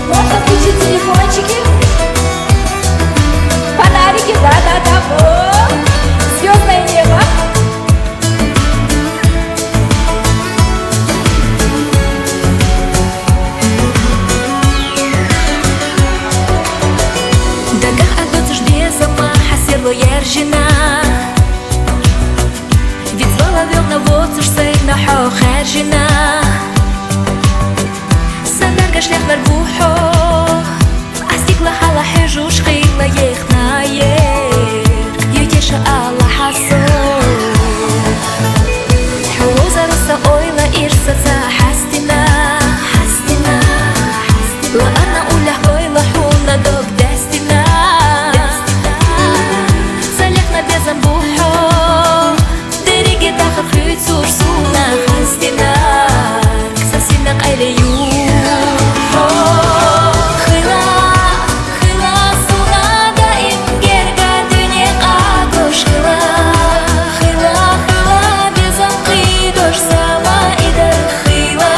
Можно включить телефончики? Фонарики, да-да-да, вот. Звездное небо. Ержина від звала вьогна воцуш сейна хо хержина Садарга шлях варбухо Астикла хала хежуш хила ехна ер Ютеша алла хасо Хулоза руса ойла ирса ца хастина Ла ана улях ойла хуна дог дестина Замбухо Дереге даха хыцур суна хастинак Сасинак айлею Хыла суна да им герга дыне агош Хыла безам қидош сама идар хыла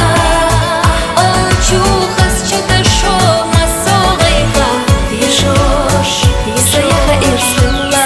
Олчухас чыта шома соғайха Ешош Саяха ирсыла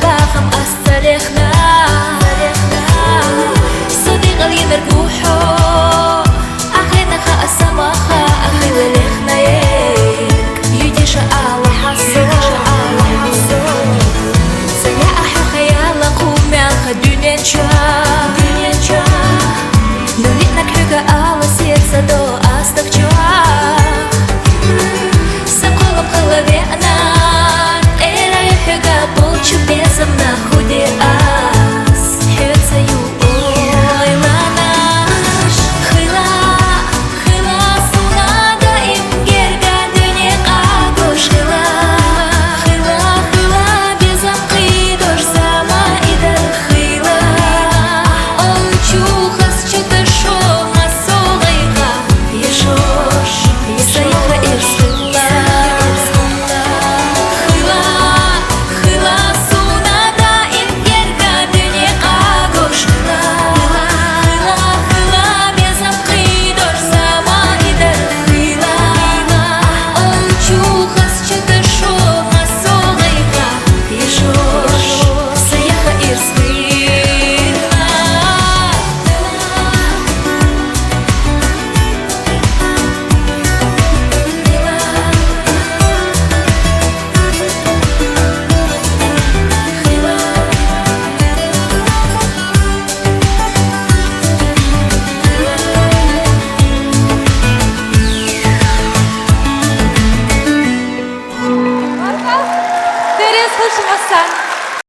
Бахам асталехна صديق اللي نربوحو أخيناها أسماها أخي لخنا يديش الله حسو سيا أحو خيالا قومي أخا دنيا نشا نوليتنا كحوكا الله сердце до остахча Сакола бхалавена Эра яхега болчу безом на худе ас Хёцаю ойла наш Хыла сунада им герга дыне агош Хыла безом қидош сама идар хыла Олчухас чыта шома соғайға Ешош Саяха ирсыла Слышим вас сами.